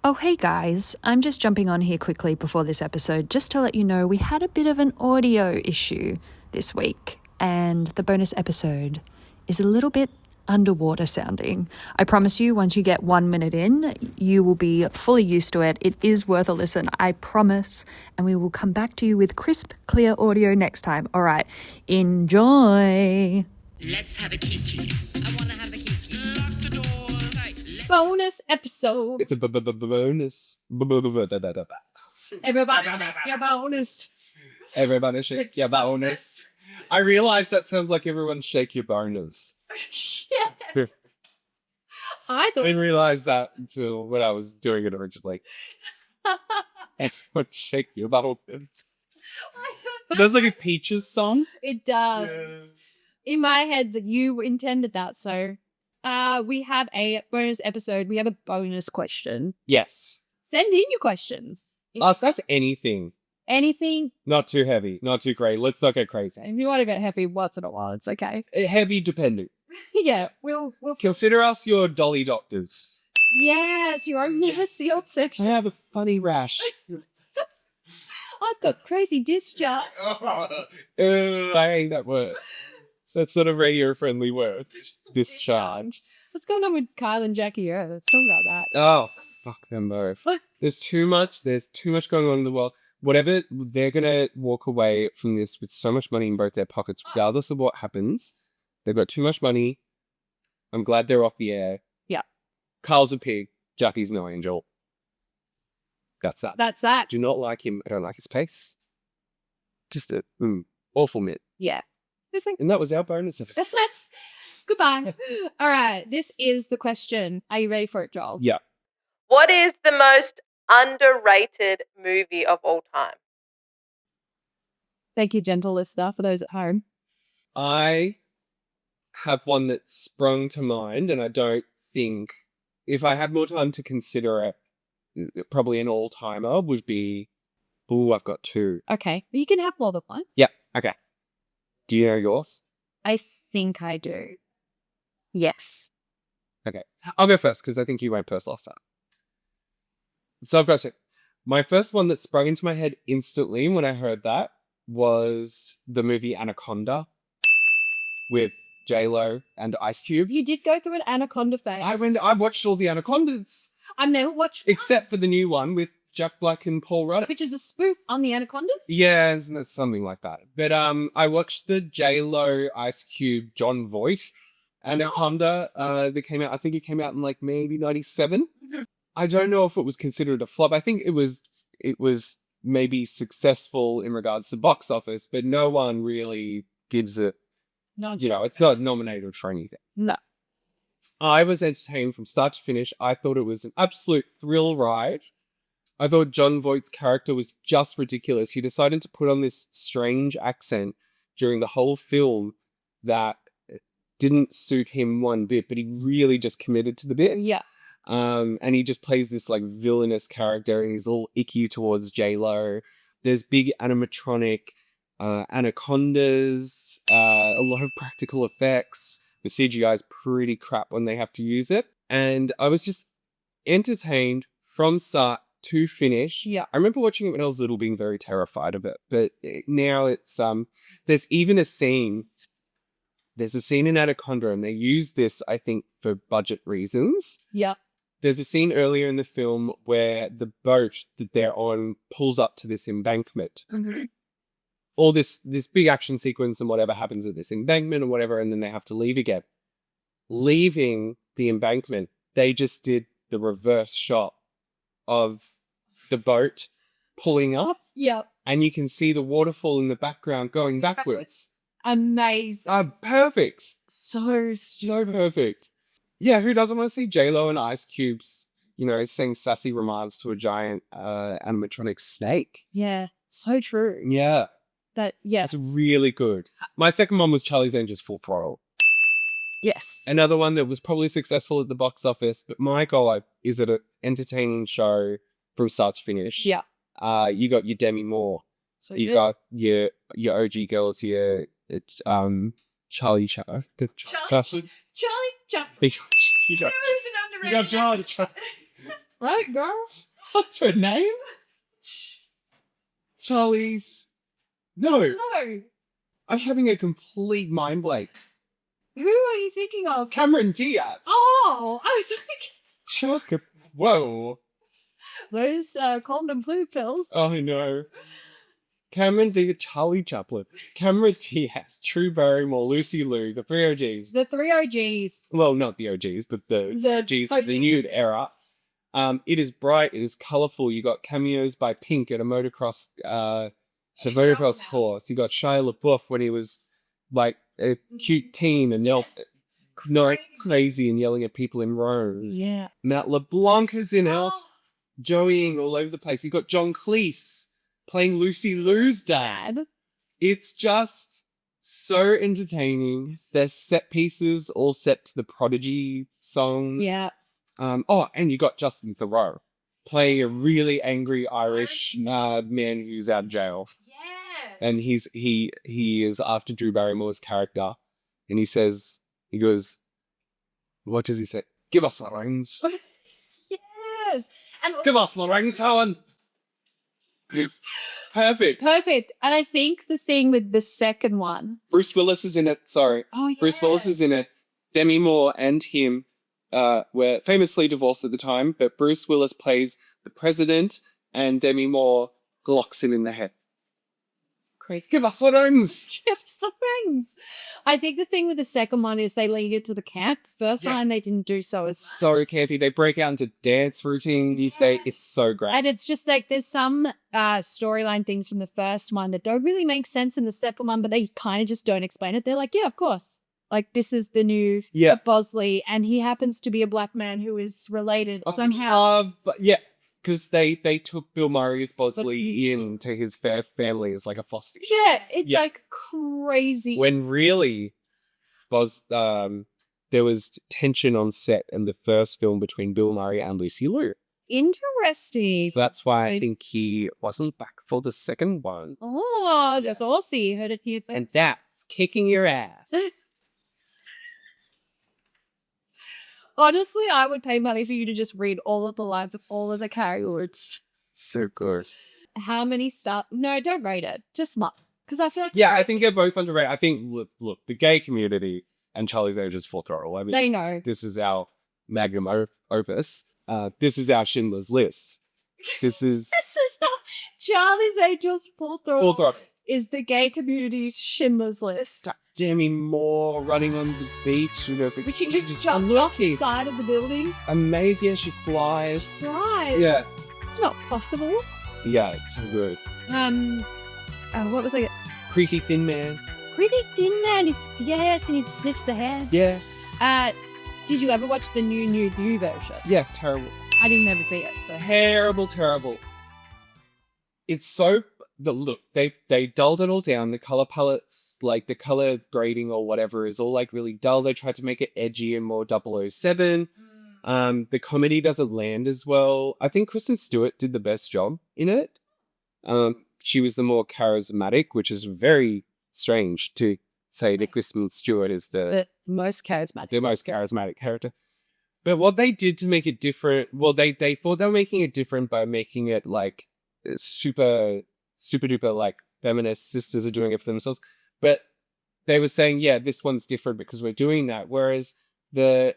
Oh, hey guys, I'm just jumping on here quickly before this episode just to let you know we had a bit of an audio issue this week, and the bonus episode is a little bit underwater sounding. I promise you, once you get 1 minute in, you will be fully used to it. It is worth a listen, I promise, and we will come back to you with crisp, clear audio next time. All right, enjoy. Let's have a kiki. I want to have a kiki. Lock the doors. Right, Bonus episode. It's a bonus. Everybody, your bonus. Everybody shake your bonus. I realize that sounds like everyone shake your bonus. Yeah. I I thought. didn't realize that until when I was doing it originally. Everyone shake your bonus. That's like a Peaches song. It does. In my head, that you intended that. So, we have a bonus episode. We have a bonus question. Yes. Send in your questions. Ask us anything. Anything. Not too heavy. Not too crazy. Let's not get crazy. If you want to get heavy once in a while, it's okay. Heavy depending. Yeah, we'll. Consider us your dolly doctors. Yes, your own never sealed I section. have a funny rash. I've got crazy discharge. I hate that word. So it's not a radio-friendly word. Discharge. What's going on with Kyle and Jackie? Let's talk about that. Oh, fuck them both. There's too much going on in the world. Whatever, they're gonna walk away from this with so much money in both their pockets, regardless of what happens. They've got too much money. I'm glad they're off the air. Yeah. Carl's a pig. Jackie's no angel. That's that. That's that. Do not like him. I don't like his pace. Just a awful mitt. Yeah. And that was our bonus episode. That's goodbye. All right. This is the question. Are you ready for it, Joel? Yeah. What is the most underrated movie of all time? Thank you, gentle listener, for those at home. I have one that sprung to mind, and I don't think, if I had more time to consider it, probably an all-timer would be, I've got two. Okay. You can have more than one. Yeah, okay. Do you know yours? I think I do. Yes. Okay. I'll go first, because I think you went first last time. So I've got two. My first one that sprung into my head instantly when I heard that was the movie Anaconda with J-Lo and Ice Cube. You did go through an Anaconda phase. I watched all the Anacondas, I've never watched one, except for the new one with Jack Black and Paul Rudd. which is a spoof on the Anacondas. Yeah, it's something like that. But I watched the J-Lo, Ice Cube, John Voight Anaconda that came out. I think it came out in like maybe 97. I don't know if it was considered a flop. I think it was maybe successful in regards to box office, but no one really gives it, No. it's not nominated for anything. No. I was entertained from start to finish. I thought it was an absolute thrill ride. I thought John Voight's character was just ridiculous. He decided to put on this strange accent during the whole film that didn't suit him one bit, but he really just committed to the bit. Yeah. And he just plays this like villainous character, and he's all icky towards J-Lo. There's big animatronic anacondas, a lot of practical effects. The CGI is pretty crap when they have to use it. And I was just entertained from start to finish. Yeah. I remember watching it when I was little being very terrified of it. But now it's, there's even a scene. There's a scene in Anaconda, and they use this, I think, for budget reasons. Yeah. There's a scene earlier in the film where the boat that they're on pulls up to this embankment. Mm-hmm. All this big action sequence and whatever happens at this embankment and whatever, and then they have to leave again. Leaving the embankment, they just did the reverse shot of the boat pulling up, Yeah. and you can see the waterfall in the background going backwards. Amazing. Perfect. So Perfect. Yeah, who doesn't want to see J-Lo and Ice Cube's, saying sassy remarks to a giant animatronic snake? Yeah. So true. Yeah, Yeah. that's really good. My second one was Charlie's Angels Full Throttle. Yes. Another one that was probably successful at the box office, but my God, is it an entertaining show from start to finish? Yeah. You got your Demi Moore. So You got your OG girls here. It's Charlie Charlie. Charlie. You got Who's an underrated? Charlie. Right, girl? What's her name? Charlie's. No, No. I'm having a complete mind blank. Who are you thinking of? Cameron Diaz. Oh, I was like, Chaka. Whoa. those condom blue pills. Oh no. Cameron Diaz, Charlie Chaplin, Cameron Diaz, Drew Barrymore, Lucy Liu, the three OGs. The three OGs. Well, not the OGs, but the OGs, the new era. It is bright, it is colourful. You got cameos by Pink at a motocross, the motocross course. You got Shia LaBeouf when he was like a cute teen and not crazy and yelling at people in Rome. Yeah. Matt LeBlanc is in it, joeying all over the place. You got John Cleese playing Lucy Liu's dad. It's just so entertaining. There's set pieces all set to the Prodigy songs. Yeah. And you got Justin Theroux playing a really angry Irish man who's out of jail. Yes. And he is after Drew Barrymore's character, and he goes, what does he say? Give us the rings. Yes. And Give us the rings, Helen. Perfect. perfect. And I think the thing with the second one. Bruce Willis is in it. Sorry. Oh, yeah. Bruce Willis is in it. Demi Moore and him were famously divorced at the time, but Bruce Willis plays the president and Demi Moore glocks him in the head. Crazy. Give us the rings. Give us the rings. I think the thing with the second one is they lead it to the camp. First time they didn't do so as So campy. They break out into dance routine. You say it's so great. and it's just like there's some storyline things from the first one that don't really make sense in the second one, but they kind of just don't explain it. They're like, yeah, of course. Like this is the new Bosley, and he happens to be a black man who is related somehow. But yeah, because they took Bill Murray's Bosley into his family as like a foster. Yeah, it's like crazy. When really, there was tension on set in the first film between Bill Murray and Lucy Liu. Interesting. That's why I think he wasn't back for the second one. Oh, that's awesome. Heard it here. And that's kicking your ass. Honestly, I would pay money for you to just read all of the lines of all of the carry words. So good. How many stars? No, don't rate it. Just mark. Because I feel like Yeah, I think they're both underrated. I think, look, the gay community and Charlie's Angels Full Throttle. I mean, they know. this is our magnum opus. This is our Schindler's List. This is not Charlie's Angels Full Full Throttle. is the gay community's Schindler's List. Demi Moore running on the beach. Which she just jumps off the side of the building. Amazing. She flies. Right. Yeah. It's not possible. Yeah, it's so good. What was I? Creaky Thin Man. Pretty Thin Man is, yes, and he sniffs the hair. Yeah. Did you ever watch the new version? Yeah, terrible. I didn't ever see it. So. Terrible. It's so look, they dulled it all down. The color palettes, like the color grading or whatever, is all like really dull. They tried to make it edgy and more 007. The comedy doesn't land as well. I think Kristen Stewart did the best job in it. She was the more charismatic, which is very strange to say that Kristen Stewart is the most charismatic. The most charismatic character. But what they did to make it different, well, they thought they were making it different by making it like super duper like feminist sisters are doing it for themselves. But they were saying, yeah, this one's different because we're doing that. Whereas the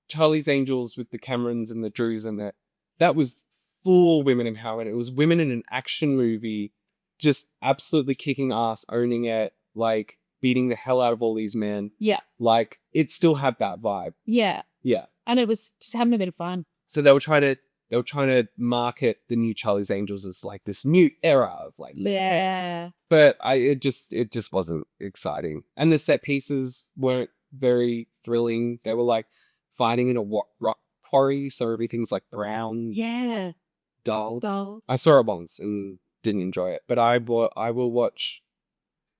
Charlie's Angels with the Camerons and the Drews and that was full women empowerment. It was women in an action movie just absolutely kicking ass, owning it, like beating the hell out of all these men. Yeah. Like it still had that vibe. Yeah. Yeah. And it was just having a bit of fun. So they were trying to market the new Charlie's Angels as like this new era of like, yeah. But it just wasn't exciting. And the set pieces weren't very thrilling. They were like fighting in a rock quarry, so everything's like brown. Yeah. Dull. I saw it once and didn't enjoy it. But I will watch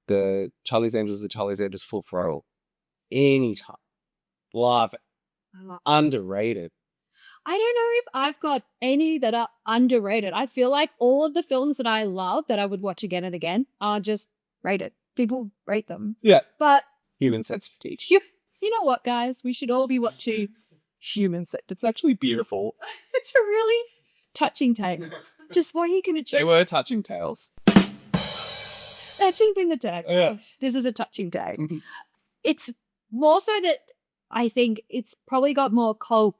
the Charlie's Angels Full Throttle anytime. Love it. Underrated. I don't know if I've got any that are underrated. I feel like all of the films that I love that I would watch again and again are just rated. People rate them. Yeah. But Human sensitivity. you know what, guys? We should all be watching human set. It's actually beautiful. It's a really touching tale. Just what you can They achieve. were touching tales. Touching in the tag. Yeah. This is a touching tag. Mhm. It's more so that I think it's probably got more cult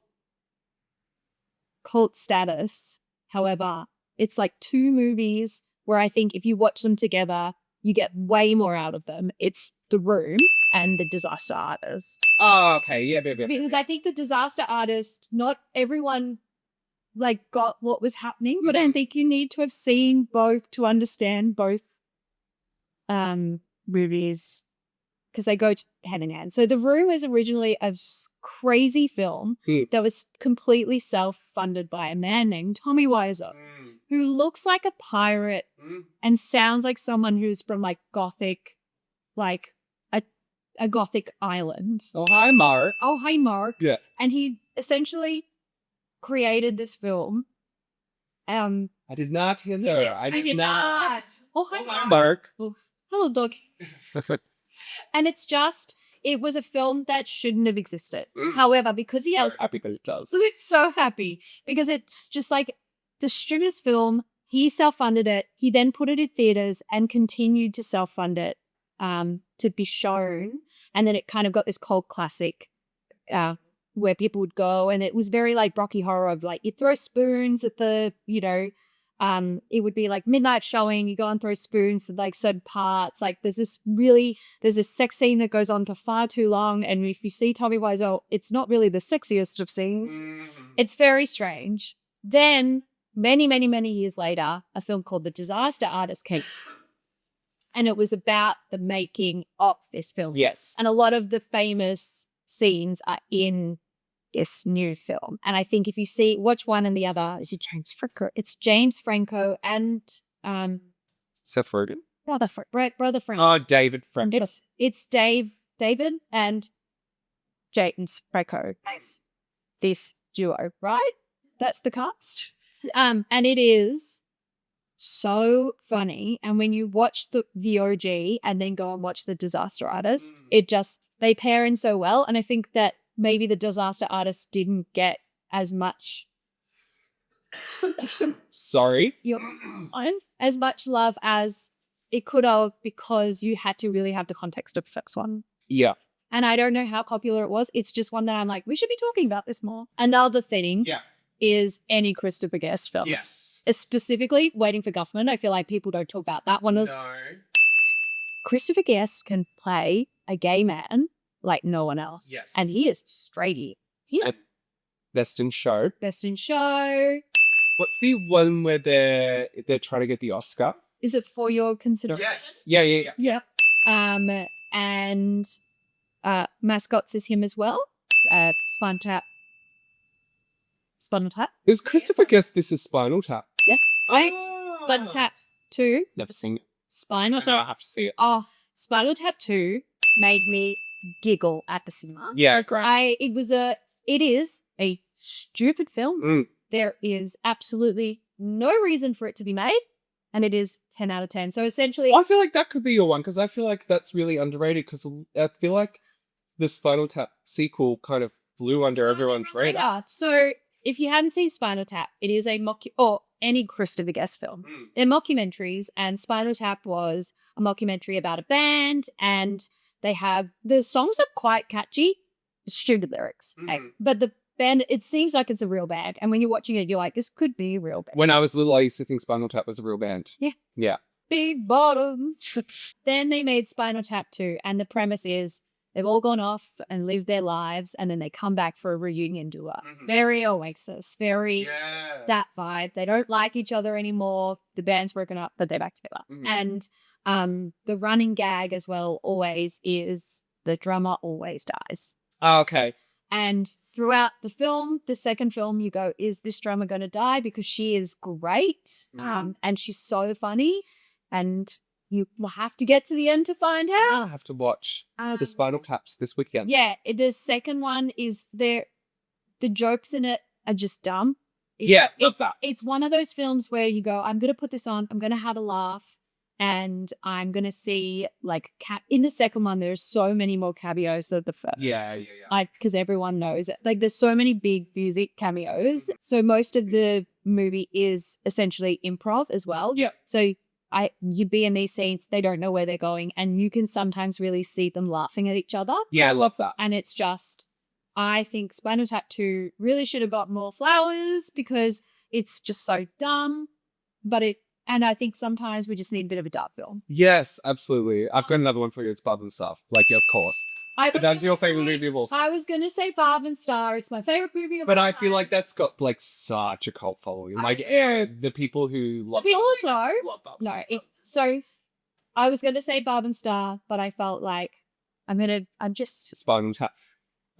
status. However, it's like two movies where I think if you watch them together, you get way more out of them. It's The Room and The Disaster Artist. Oh, okay. Yeah. Because I think The Disaster Artist, not everyone like got what was happening, but I think you need to have seen both to understand both movies because they go hand in hand. So The Room was originally a crazy film that was completely self-funded by a man named Tommy Wiseau, who looks like a pirate and sounds like someone who's from like Gothic, like a Gothic island. Oh, hi, Mark. Oh, hi, Mark. Yeah. And he essentially created this film. I did not hear her. I did not. Oh, hi, Oh, hi, Mark. Mark. Oh, hello, dog. And it was a film that shouldn't have existed. However, because he was happy that it does. so happy because it's just like the stupidest film. He self-funded it. He then put it in theaters and continued to self-fund it to be shown. And then it kind of got this cult classic where people would go, and it was very like Rocky Horror of like you throw spoons at the, it would be like midnight showing, you go and throw spoons at like certain parts. Like there's this sex scene that goes on for far too long. And if you see Tommy Wiseau, it's not really the sexiest of scenes. It's very strange. Then many, many, many years later, a film called The Disaster Artist came. And it was about the making of this film. Yes. And a lot of the famous scenes are in this new film. And I think if you watch one and the other, is it James Franco? It's James Franco and Seth Rogen. brother Franco. Oh, David Franco. It's David and James Franco. Nice. This duo, right? That's the cast. And it is so funny. And when you watch the OG and then go and watch The Disaster Artist, they pair in so well. And I think that maybe The Disaster Artist didn't get as much Sorry. as much love as it could have, because you had to really have the context of the first one. Yeah. And I don't know how popular it was. It's just one that I'm like, we should be talking about this more. Another thing is any Christopher Guest film. Yes. Specifically, Waiting for Guffman. I feel like people don't talk about that one. No. Christopher Guest can play a gay man like no one else. Yes. And he is straighty. He's Best in Show. best in show. What's the one where they're trying to get the Oscar? Is it For Your Consideration? Yes. Yeah. Yep. And Mascots is him as well. Spinal Tap. Is Christopher Guest This Is Spinal Tap? Yeah. Right. Spinal Tap 2. Never seen it. Spinal I have to see it. Oh, Spinal Tap 2 made me giggle at the cinema. Yeah, great. It is a stupid film. There is absolutely no reason for it to be made, and it is 10 out of 10. So essentially, I feel like that could be your one, because I feel like that's really underrated, because I feel like the Spinal Tap sequel kind of flew under everyone's radar. So if you hadn't seen Spinal Tap, it is or any Christopher Guest film. They're mockumentaries, and Spinal Tap was a mockumentary about a band, and the songs are quite catchy, stupid lyrics. But the band, it seems like it's a real band, and when you're watching it, you're like, this could be a real band. When I was little, I used to think Spinal Tap was a real band. Yeah. Big bottoms. Then they made Spinal Tap 2, and the premise is they've all gone off and lived their lives, and then they come back for a reunion tour. Very Oasis, very that vibe. They don't like each other anymore. The band's broken up, but they're back together. And the running gag as well always is the drummer always dies. Oh, okay. And throughout the film, the second film, you go, is this drummer going to die? Because she is great, and she's so funny, and you will have to get to the end to find out. I have to watch the Spinal Taps this weekend. Yeah, the second one is the jokes in it are just dumb. It's one of those films where you go, I'm going to put this on, I'm going to have a laugh, And I'm going to see like in the second one, there's so many more cameos than the first. Yeah. Like, because everyone knows it. Like, there's so many big music cameos. So most of the movie is essentially improv as well. Yeah. So you'd be in these scenes, they don't know where they're going, and you can sometimes really see them laughing at each other. Yeah, I love that. And it's just, I think Spinal Tap 2 really should have got more flowers because it's just so dumb. And I think sometimes we just need a bit of a dark film. Yes, absolutely. I've got another one for you. It's Bob and Stuff. Like, of course. But that's your favorite movie of all time. I was going to say Barb and Star. It's my favorite movie of all time. But I feel like that's got like such a cult following. Like, the people who love People also love Bob. No. So I was going to say Barb and Star, but I felt like I'm just Spinal Tap.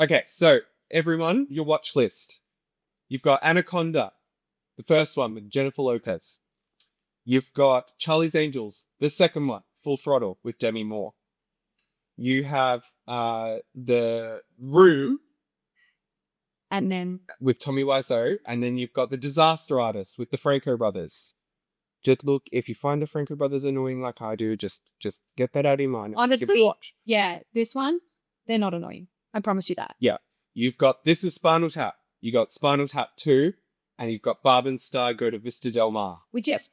Okay, so everyone, your watch list. You've got Anaconda, the first one with Jennifer Lopez. You've got Charlie's Angels, the second one, Full Throttle with Demi Moore. You have The Room. And then With Tommy Wiseau. And then you've got The Disaster Artist with the Franco brothers. Just look, if you find the Franco brothers annoying like I do, just get that out of your mind. Honestly, watch. Yeah, this one, they're not annoying. I promise you that. Yeah. You've got This Is Spinal Tap. You got Spinal Tap 2. And you've got Barb and Star Go to Vista Del Mar. Which is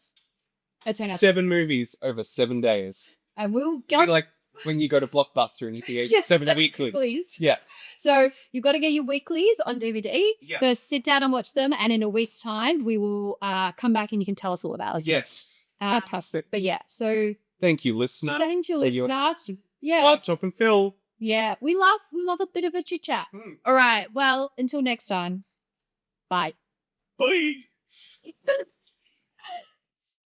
a 10 out. 7 movies over 7 days. And we'll go. Like when you go to Blockbuster and you can get 7 weeklies. Please. Yeah. So you've got to get your weeklies on DVD. Yeah. Go sit down and watch them. And in a week's time, we will come back and you can tell us all about it. Yes. Fantastic. But yeah, so Thank you, listener. thank you, listeners. Yeah. Love, Chop and Phil. Yeah. We love a bit of a chit chat. All right. Well, until next time. Bye. Bye.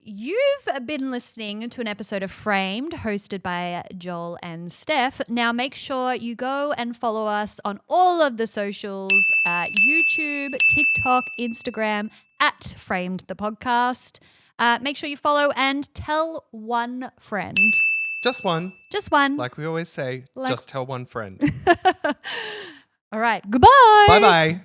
You've been listening to an episode of Framed hosted by Joel and Steph. Now make sure you go and follow us on all of the socials, YouTube, TikTok, Instagram, at Framed the Podcast. Make sure you follow and tell one friend. Just one. Just one. Like we always say, just tell one friend. All right. Goodbye. Bye-bye.